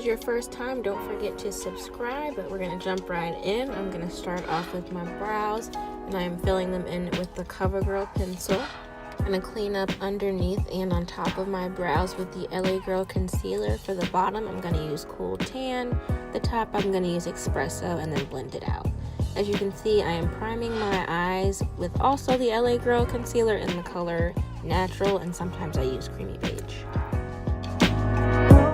is your first time, don't forget to subscribe, but we're going to jump right in. I'm going to start off with my brows, and I'm filling them in with the CoverGirl pencil. I'm going to clean up underneath and on top of my brows with the LA Girl concealer. For the bottom, I'm going to use Cool Tan. The top, I'm going to use Espresso and then blend it out. As you can see, I am priming my eyes with also the LA Girl concealer in the color Natural, and sometimes I use Creamy Beige.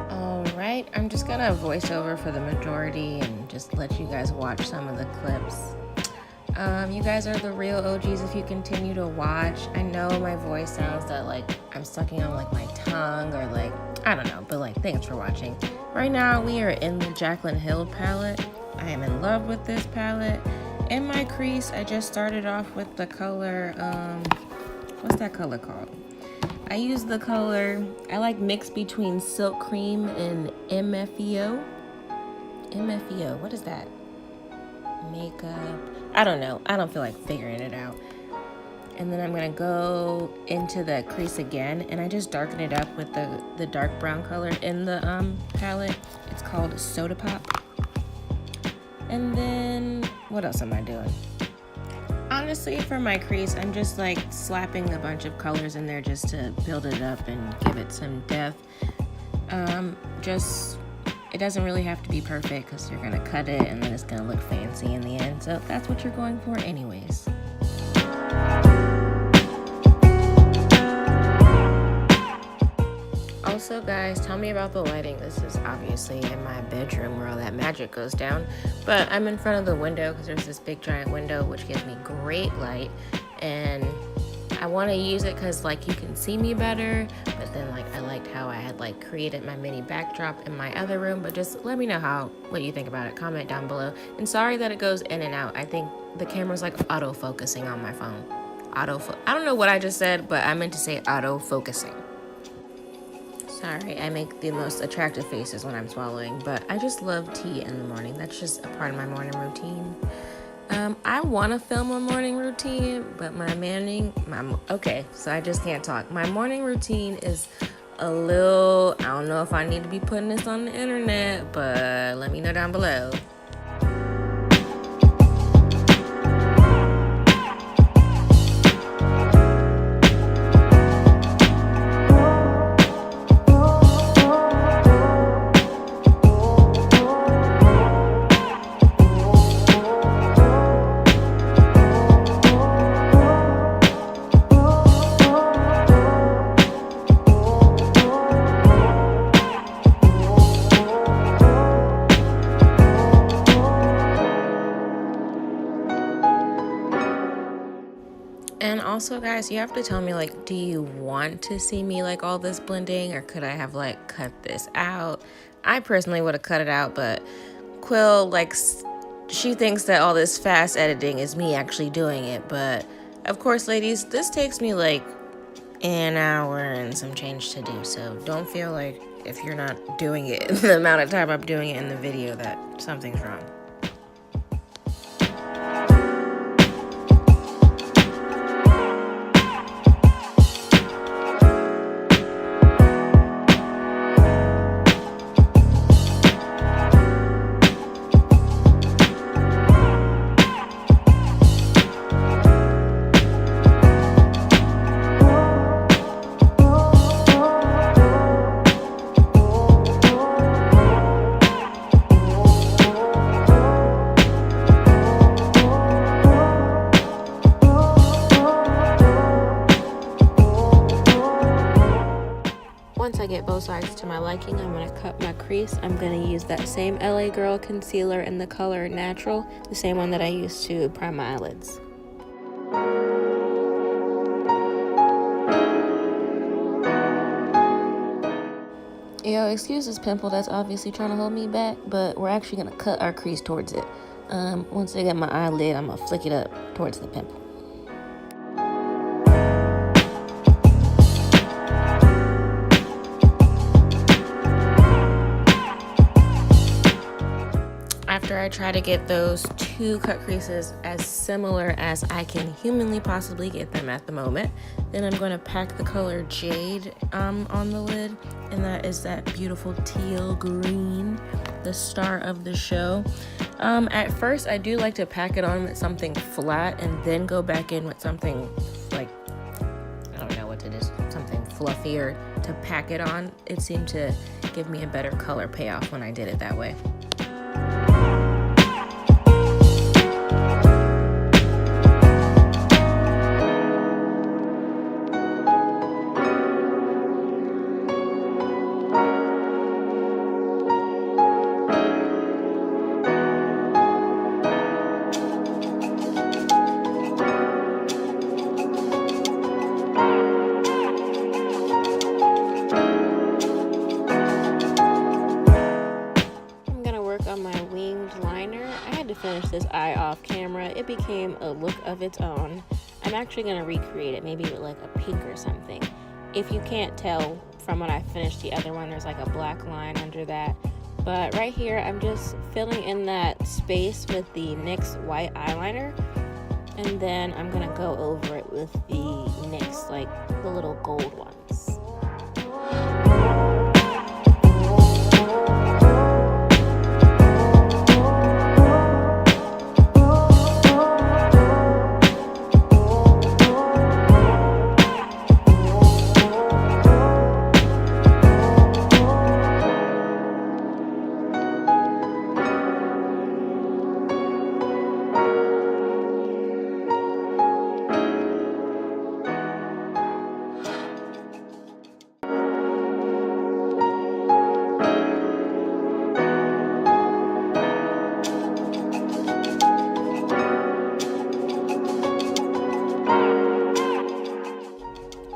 Alright, I'm just going to voice over for the majority and just let you guys watch some of the clips. You guys are the real OGs if you continue to watch. I know my voice sounds that like I'm sucking on like my tongue or like, I don't know, but like thanks for watching. Right now we are in the Jaclyn Hill palette. I am in love with this palette. In my crease, I just started off with the color, what's that color called? I use the color, I like mix between Silk Cream and MFEO. MFEO, what is that? Makeup, I don't know. I don't feel like figuring it out. And then I'm gonna go into the crease again, and I just darken it up with the dark brown color in the palette. It's called Soda Pop. And then, what else am I doing? Honestly, for my crease, I'm just like slapping a bunch of colors in there just to build it up and give it some depth. It doesn't really have to be perfect because you're gonna cut it and then it's gonna look fancy in the end. So that's what you're going for anyways. Also guys, tell me about the lighting. This is obviously in my bedroom where all that magic goes down, but I'm in front of the window because there's this big giant window which gives me great light, and I want to use it because like you can see me better, but then like I liked how I had like created my mini backdrop in my other room. But just let me know what you think about it. Comment down below. And sorry that it goes in and out. I think the camera's like auto-focusing on my phone. I don't know what I just said, but I meant to say auto-focusing. Sorry, I make the most attractive faces when I'm swallowing, but I just love tea in the morning. That's just a part of my morning routine. I want to film a morning routine, but okay, so I just can't talk. My morning routine is a little, I don't know if I need to be putting this on the internet, but let me know down below. And also guys, you have to tell me like, do you want to see me like all this blending, or could I have like cut this out? I personally would have cut it out, but Quill she thinks that all this fast editing is me actually doing it. But of course ladies, this takes me like an hour and some change to do, so don't feel like if you're not doing it the amount of time I'm doing it in the video that something's wrong. Once I get both sides to my liking, I'm going to cut my crease. I'm going to use that same LA Girl concealer in the color Natural, the same one that I used to prime my eyelids. Yo, excuse this pimple that's obviously trying to hold me back, but we're actually going to cut our crease towards it. Once I get my eyelid, I'm going to flick it up towards the pimple. After I I try to get those two cut creases as similar as I can humanly possibly get them at the moment. Then I'm going to pack the color Jade on the lid, and that is that beautiful teal green, the star of the show. At first, I do like to pack it on with something flat and then go back in with something like, I don't know what it is, something fluffier to pack it on. It seemed to give me a better color payoff when I did it that way. Finish this eye off camera. It became a look of its own. I'm actually going to recreate it, maybe with like a pink or something. If you can't tell from when I finished the other one, there's like a black line under that. But right here, I'm just filling in that space with the NYX white eyeliner. And then I'm going to go over it with the NYX, like the little gold ones.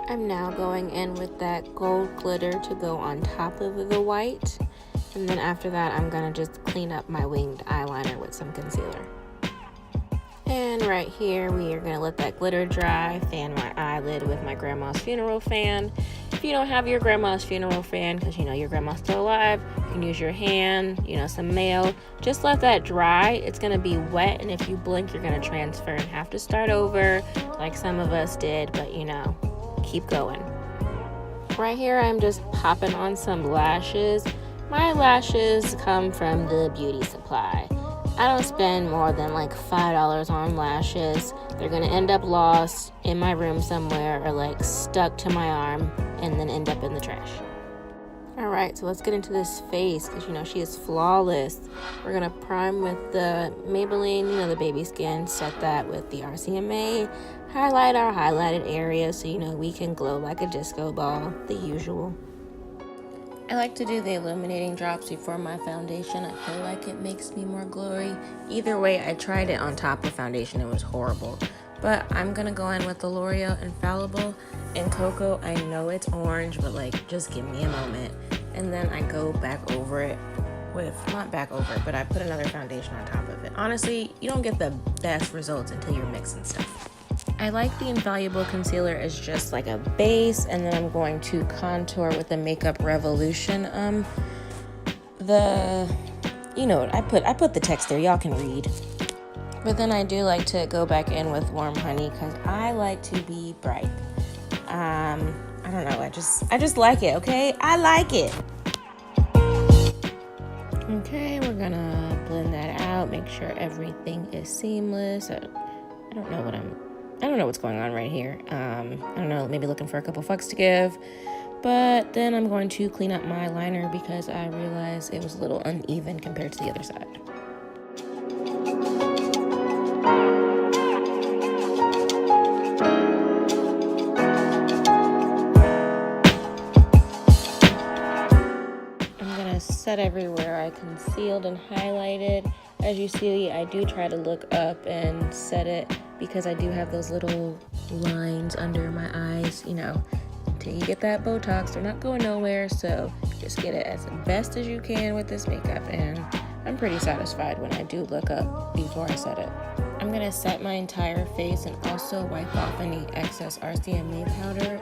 I'm now going in with that gold glitter to go on top of the white, and then after that I'm gonna just clean up my winged eyeliner with some concealer. And right here we are gonna let that glitter dry, fan my eyelid with my grandma's funeral fan. If you don't have your grandma's funeral fan, because you know your grandma's still alive, you can use your hand, you know, some mail. Just let that dry. It's gonna be wet, and if you blink you're gonna transfer and have to start over like some of us did, but you know, keep going. Right here I'm just popping on some lashes. My lashes come from the beauty supply. I don't spend more than like $5 on lashes. They're gonna end up lost in my room somewhere or like stuck to my arm and then end up in the trash. Alright, so let's get into this face because you know she is flawless. We're gonna prime with the Maybelline, you know, the baby skin, set that with the RCMA, highlight our highlighted area so you know we can glow like a disco ball, the usual. I like to do the illuminating drops before my foundation. I feel like it makes me more glowy. Either way, I tried it on top of foundation. It was horrible. But I'm going to go in with the L'Oreal Infallible in Cocoa. I know it's orange, but like, just give me a moment. And then I go back over it with, not back over it, but I put another foundation on top of it. Honestly, you don't get the best results until you're mixing stuff. I like the Invaluable Concealer as just like a base, and then I'm going to contour with the Makeup Revolution. You know what, I put the text there, y'all can read. But then I do like to go back in with Warm Honey because I like to be bright. I don't know, I just like it, okay? I like it. Okay, we're gonna blend that out, make sure everything is seamless. I don't know what's going on right here. I don't know, maybe looking for a couple fucks to give. But then I'm going to clean up my liner because I realized it was a little uneven compared to the other side. I'm gonna set everywhere I concealed and highlighted. As you see, I do try to look up and set it because I do have those little lines under my eyes, you know, until you get that Botox, they're not going nowhere, so just get it as best as you can with this makeup, and I'm pretty satisfied when I do look up before I set it. I'm gonna set my entire face and also wipe off any excess RCMA powder.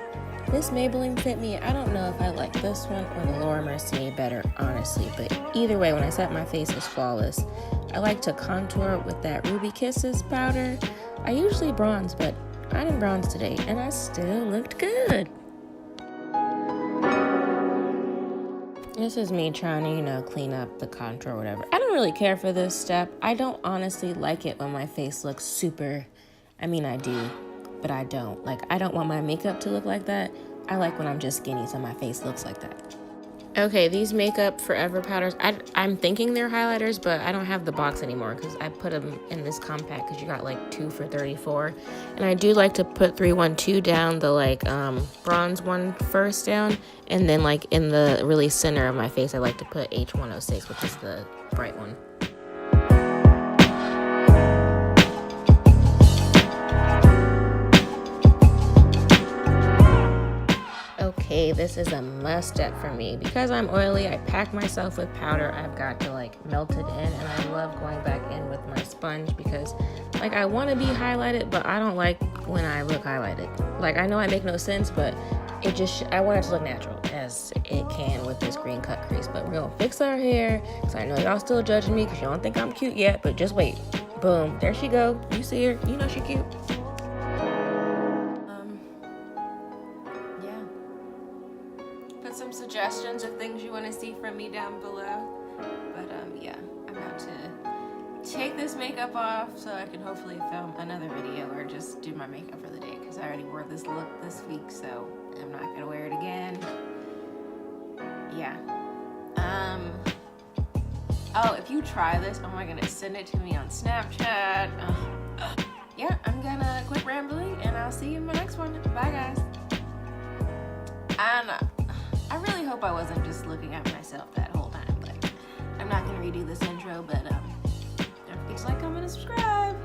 This Maybelline fit me. I don't know if I like this one or the Laura Mercier better, honestly, but either way, when I set my face, it's flawless. I like to contour with that Ruby Kisses powder. I usually bronze, but I didn't bronze today, and I still looked good. This is me trying to, you know, clean up the contour or whatever. I don't really care for this step. I don't honestly like it when my face looks super, I mean, I do, but I don't. Like, I don't want my makeup to look like that. I like when I'm just skinny, so my face looks like that. Okay, these Makeup Forever powders, I'm thinking they're highlighters, but I don't have the box anymore because I put them in this compact because you got like 2 for $34. And I do like to put 312 down, the like bronze one first down, and then like in the really center of my face, I like to put H106, which is the bright one. Okay, this is a must step for me. Because I'm oily, I pack myself with powder. I've got to like melt it in, and I love going back in with my sponge because like I want to be highlighted, but I don't like when I look highlighted. Like I know I make no sense, but it just, I want it to look natural as it can with this green cut crease. But we're gonna fix our hair, because I know y'all still judging me because you don't think I'm cute yet, but just wait. Boom, there she go. You see her, you know she cute. Put some suggestions of things you want to see from me down below. But yeah, I'm about to take this makeup off so I can hopefully film another video or just do my makeup for the day, because I already wore this look this week, so I'm not gonna wear it again. Yeah. Oh, if you try this, oh my goodness, send it to me on Snapchat. Yeah, I'm gonna quit rambling, and I'll see you in my next one. Bye, guys. I really hope I wasn't just looking at myself that whole time. Like, I'm not gonna redo this intro, but don't forget to like, comment, and subscribe.